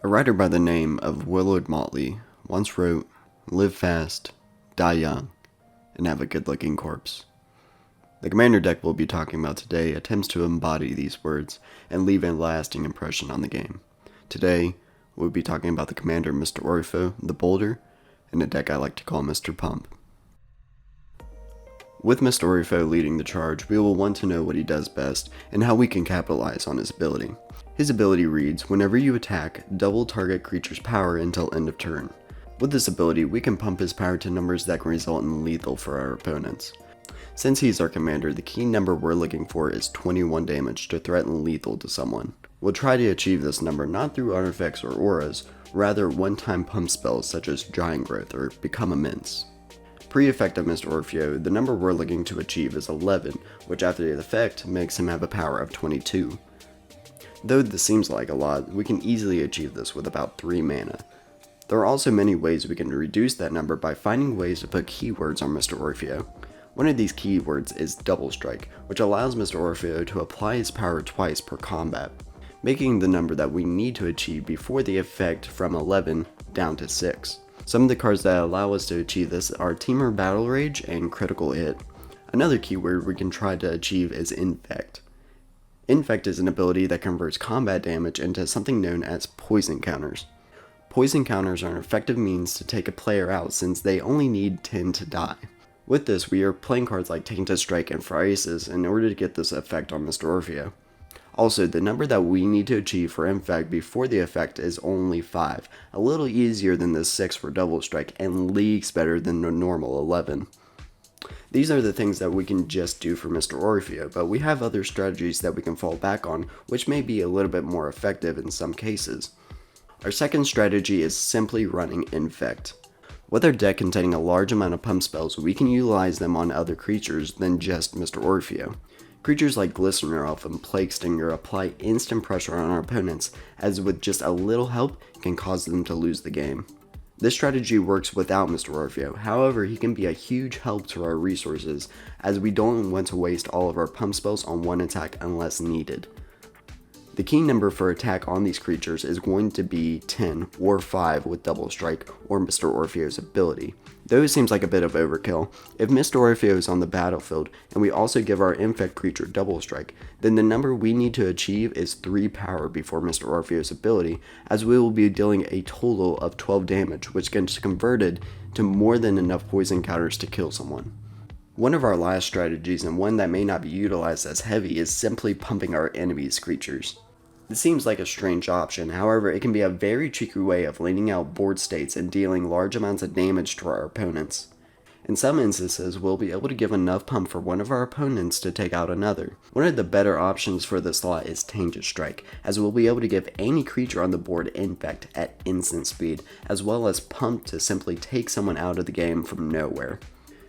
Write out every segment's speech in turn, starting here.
A writer by the name of Willard Motley once wrote, "Live fast, die young, and have a good-looking corpse." The Commander deck we'll be talking about today attempts to embody these words and leave a lasting impression on the game. Today, we'll be talking about the Commander Mr. Orfeo, the Boulder, and a deck I like to call Mr. Pump. With Mr. Orfeo leading the charge, we will want to know what he does best and how we can capitalize on his ability. His ability reads, whenever you attack, double target creature's power until end of turn. With this ability, we can pump his power to numbers that can result in lethal for our opponents. Since he's our commander, the key number we're looking for is 21 damage to threaten lethal to someone. We'll try to achieve this number not through artifacts or auras, rather one-time pump spells such as Giant Growth or Become Immense. Pre-effect of Mr. Orfeo, the number we're looking to achieve is 11, which after the effect makes him have a power of 22. Though this seems like a lot, we can easily achieve this with about 3 mana. There are also many ways we can reduce that number by finding ways to put keywords on Mr. Orfeo. One of these keywords is Double Strike, which allows Mr. Orfeo to apply his power twice per combat, making the number that we need to achieve before the effect from 11 down to 6. Some of the cards that allow us to achieve this are Teamer Battle Rage and Critical Hit. Another keyword we can try to achieve is Infect. Infect is an ability that converts combat damage into something known as poison counters. Poison counters are an effective means to take a player out since they only need 10 to die. With this, we are playing cards like Tainted Strike and Phrasis in order to get this effect on Mr. Orfeo. Also, the number that we need to achieve for Infect before the effect is only 5, a little easier than the 6 for Double Strike and leagues better than the normal 11. These are the things that we can just do for Mr. Orfeo, but we have other strategies that we can fall back on, which may be a little bit more effective in some cases. Our second strategy is simply running Infect. With our deck containing a large amount of pump spells, we can utilize them on other creatures than just Mr. Orfeo. Creatures like Glistener Elf and Plague Stinger apply instant pressure on our opponents, as with just a little help can cause them to lose the game. This strategy works without Mr. Orfeo, however he can be a huge help to our resources, as we don't want to waste all of our pump spells on one attack unless needed. The key number for attack on these creatures is going to be 10 or 5 with Double Strike or Mr. Orfeo's ability. Though it seems like a bit of overkill, if Mr. Orfeo is on the battlefield and we also give our Infect creature Double Strike, then the number we need to achieve is 3 power before Mr. Orfeo's ability, as we will be dealing a total of 12 damage, which gets converted to more than enough poison counters to kill someone. One of our last strategies, and one that may not be utilized as heavy, is simply pumping our enemies' creatures. This seems like a strange option, however it can be a very cheeky way of laying out board states and dealing large amounts of damage to our opponents. In some instances, we'll be able to give enough pump for one of our opponents to take out another. One of the better options for this slot is Tainted Strike, as we'll be able to give any creature on the board Infect at instant speed, as well as pump to simply take someone out of the game from nowhere.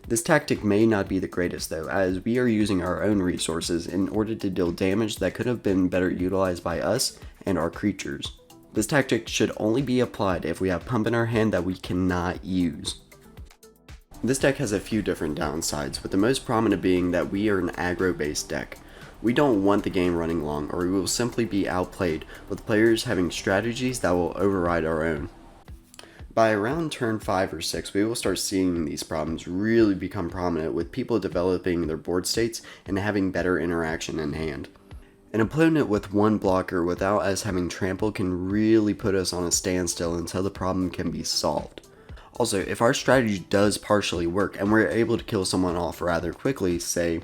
This tactic may not be the greatest though, as we are using our own resources in order to deal damage that could have been better utilized by us and our creatures. This tactic should only be applied if we have pump in our hand that we cannot use. This deck has a few different downsides, with the most prominent being that we are an aggro-based deck. We don't want the game running long, or we will simply be outplayed, with players having strategies that will override our own. By around turn 5 or 6, we will start seeing these problems really become prominent, with people developing their board states and having better interaction in hand. An opponent with one blocker without us having trample can really put us on a standstill until the problem can be solved. Also, if our strategy does partially work and we're able to kill someone off rather quickly, say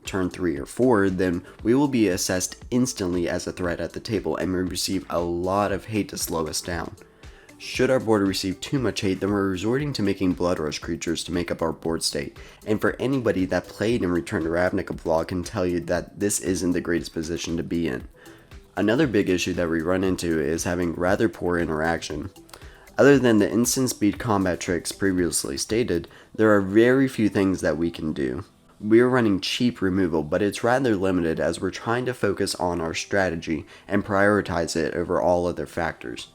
turn 3 or 4, then we will be assessed instantly as a threat at the table and we receive a lot of hate to slow us down. Should our board receive too much hate, then we're resorting to making Blood Rush creatures to make up our board state, and for anybody that played in Return to Ravnica can tell you that this isn't the greatest position to be in. Another big issue that we run into is having rather poor interaction. Other than the instant speed combat tricks previously stated, there are very few things that we can do. We are running cheap removal, but it's rather limited as we're trying to focus on our strategy and prioritize it over all other factors.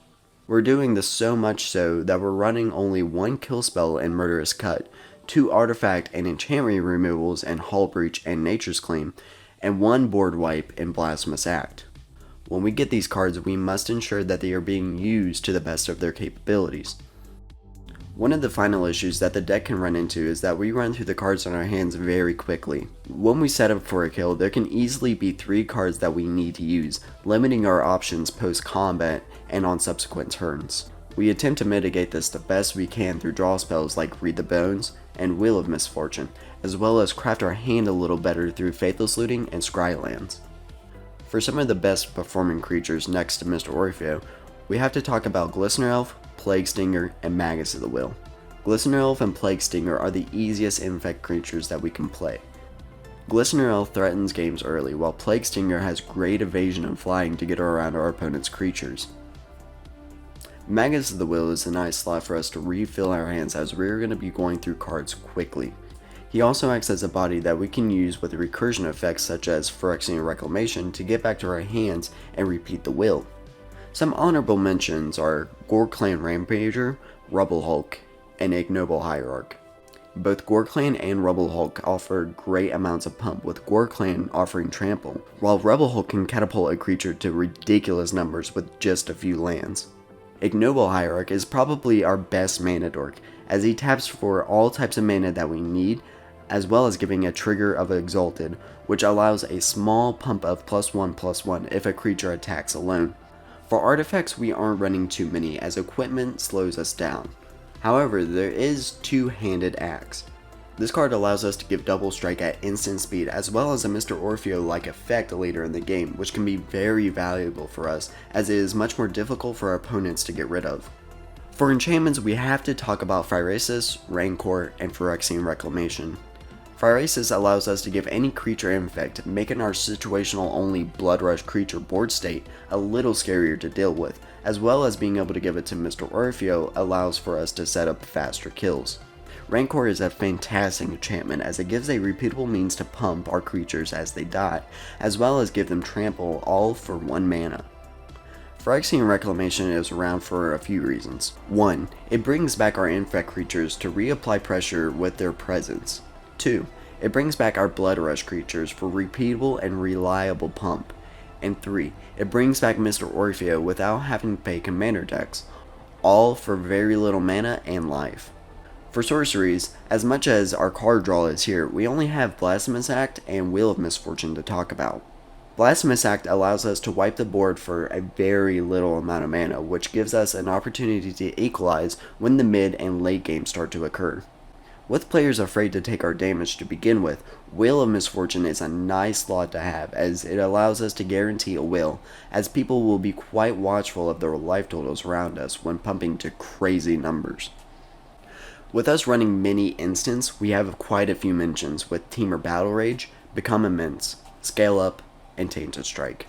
We're doing this so much so that we're running only 1 kill spell and Murderous Cut, 2 artifact and enchantment removals in Hull Breach and Nature's Claim, and 1 board wipe in Blasphemous Act. When we get these cards, we must ensure that they are being used to the best of their capabilities. One of the final issues that the deck can run into is that we run through the cards in our hands very quickly. When we set up for a kill, there can easily be 3 cards that we need to use, limiting our options post-combat and on subsequent turns. We attempt to mitigate this the best we can through draw spells like Read the Bones and Wheel of Misfortune, as well as craft our hand a little better through Faithless Looting and Scrylands. For some of the best performing creatures next to Mr. Orfeo, we have to talk about Glistener Elf, Plague Stinger, and Magus of the Will. Glistener Elf and Plague Stinger are the easiest infect creatures that we can play. Glistener Elf threatens games early, while Plague Stinger has great evasion and flying to get around our opponent's creatures. Magus of the Will is a nice slot for us to refill our hands as we're going to be going through cards quickly. He also acts as a body that we can use with recursion effects such as Phyrexian Reclamation to get back to our hands and repeat the will. Some honorable mentions are Gore-Clan Rampager, Rubble Hulk, and Ignoble Hierarch. Both Gore-Clan and Rubble Hulk offer great amounts of pump, with Gore-Clan offering Trample, while Rubble Hulk can catapult a creature to ridiculous numbers with just a few lands. Ignoble Hierarch is probably our best mana dork, as he taps for all types of mana that we need, as well as giving a trigger of Exalted, which allows a small pump of +1/+1 if a creature attacks alone. For artifacts, we aren't running too many, as equipment slows us down. However, there is Two-Handed Axe. This card allows us to give double strike at instant speed, as well as a Mr. Orfeo-like effect later in the game, which can be very valuable for us, as it is much more difficult for our opponents to get rid of. For enchantments, we have to talk about Phyresis, Rancor, and Phyrexian Reclamation. Phyresis allows us to give any creature infect, making our situational only Blood Rush creature board state a little scarier to deal with, as well as being able to give it to Mr. Orfeo allows for us to set up faster kills. Rancor is a fantastic enchantment as it gives a repeatable means to pump our creatures as they die, as well as give them trample all for 1 mana. Phyrexian Reclamation is around for a few reasons. 1. It brings back our infect creatures to reapply pressure with their presence. 2. It brings back our Blood Rush creatures for repeatable and reliable pump. And 3. It brings back Mr. Orfeo without having to pay commander decks, all for very little mana and life. For sorceries, as much as our card draw is here, we only have Blasphemous Act and Wheel of Misfortune to talk about. Blasphemous Act allows us to wipe the board for a very little amount of mana, which gives us an opportunity to equalize when the mid and late game start to occur. With players afraid to take our damage to begin with, Wheel of Misfortune is a nice slot to have, as it allows us to guarantee a will, as people will be quite watchful of their life totals around us when pumping to crazy numbers. With us running many instants, we have quite a few mentions with Temur Battle Rage, Become Immense, Scale Up, and Tainted Strike.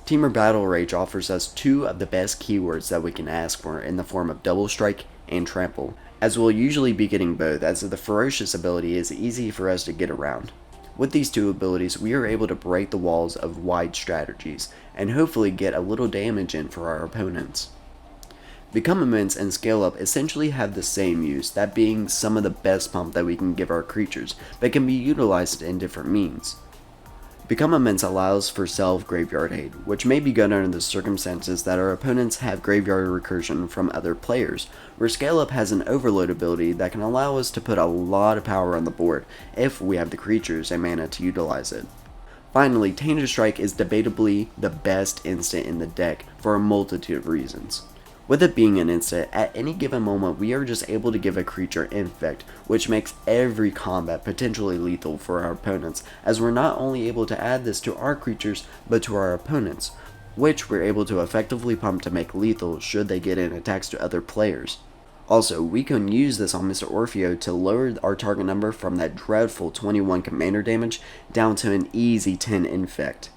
Temur Battle Rage offers us 2 of the best keywords that we can ask for in the form of Double Strike and Trample, as we'll usually be getting both, as the Ferocious ability is easy for us to get around. With these 2 abilities, we are able to break the walls of wide strategies, and hopefully get a little damage in for our opponents. Become Immense and Scale Up essentially have the same use, that being some of the best pump that we can give our creatures, but can be utilized in different means. Become Immense allows for self-graveyard aid, which may be good under the circumstances that our opponents have graveyard recursion from other players, where Scale Up has an overload ability that can allow us to put a lot of power on the board if we have the creatures and mana to utilize it. Finally, Tainted Strike is debatably the best instant in the deck for a multitude of reasons. With it being an instant, at any given moment we are just able to give a creature infect, which makes every combat potentially lethal for our opponents, as we're not only able to add this to our creatures, but to our opponents, which we're able to effectively pump to make lethal should they get in attacks to other players. Also, we can use this on Mr. Orfeo to lower our target number from that dreadful 21 commander damage down to an easy 10 infect.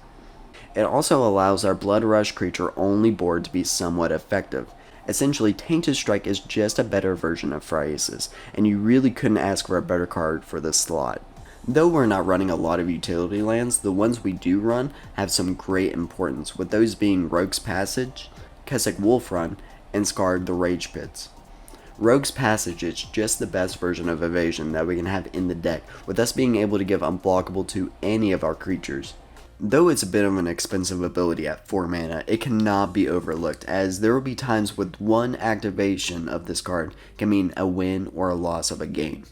It also allows our Blood Rush creature only board to be somewhat effective. Essentially, Tainted Strike is just a better version of Phyresis, and you really couldn't ask for a better card for this slot. Though we're not running a lot of utility lands, the ones we do run have some great importance, with those being Rogue's Passage, Kessig Wolf Run, and Scarred the Rage Pits. Rogue's Passage is just the best version of evasion that we can have in the deck, with us being able to give unblockable to any of our creatures. Though it's a bit of an expensive ability at 4 mana, it cannot be overlooked, as there will be times with one activation of this card can mean a win or a loss of a game.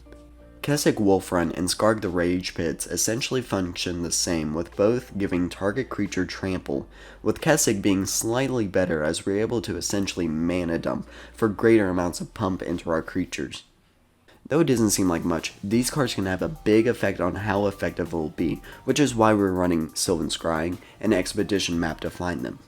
Kessig Wolfrun and Skarg the Rage Pits essentially function the same, with both giving target creature trample, with Kessig being slightly better as we're able to essentially mana dump for greater amounts of pump into our creatures. Though it doesn't seem like much, these cards can have a big effect on how effective it will be, which is why we're running Sylvan Scrying and Expedition map to find them.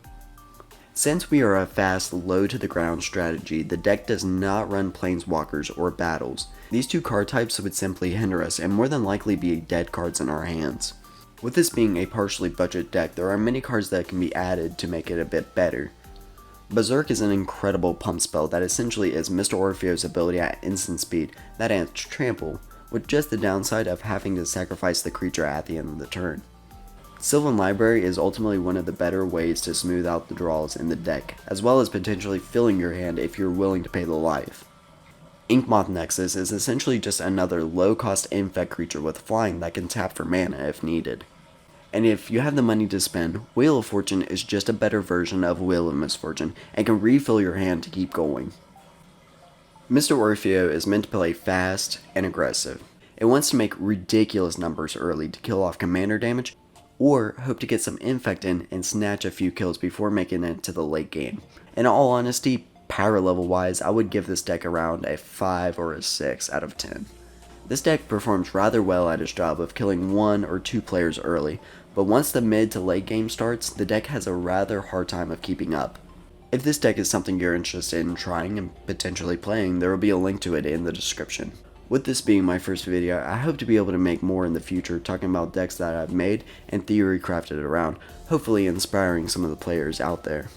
Since we are a fast, low to the ground strategy, the deck does not run Planeswalkers or Battles. These two card types would simply hinder us and more than likely be dead cards in our hands. With this being a partially budget deck, there are many cards that can be added to make it a bit better. Berserk is an incredible pump spell that essentially is Mr. Orfeo's ability at instant speed that adds trample, with just the downside of having to sacrifice the creature at the end of the turn. Sylvan Library is ultimately one of the better ways to smooth out the draws in the deck, as well as potentially filling your hand if you're willing to pay the life. Inkmoth Nexus is essentially just another low-cost infect creature with flying that can tap for mana if needed. And if you have the money to spend, Wheel of Fortune is just a better version of Wheel of Misfortune and can refill your hand to keep going. Mr. Orfeo is meant to play fast and aggressive. It wants to make ridiculous numbers early to kill off commander damage, or hope to get some infect in and snatch a few kills before making it to the late game. In all honesty, power level wise, I would give this deck around a 5 or a 6 out of 10. This deck performs rather well at its job of killing 1 or 2 players early, but once the mid to late game starts, the deck has a rather hard time of keeping up. If this deck is something you're interested in trying and potentially playing, there will be a link to it in the description. With this being my first video, I hope to be able to make more in the future talking about decks that I've made and theory crafted around, hopefully inspiring some of the players out there.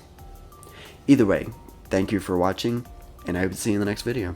Either way, thank you for watching, and I hope to see you in the next video.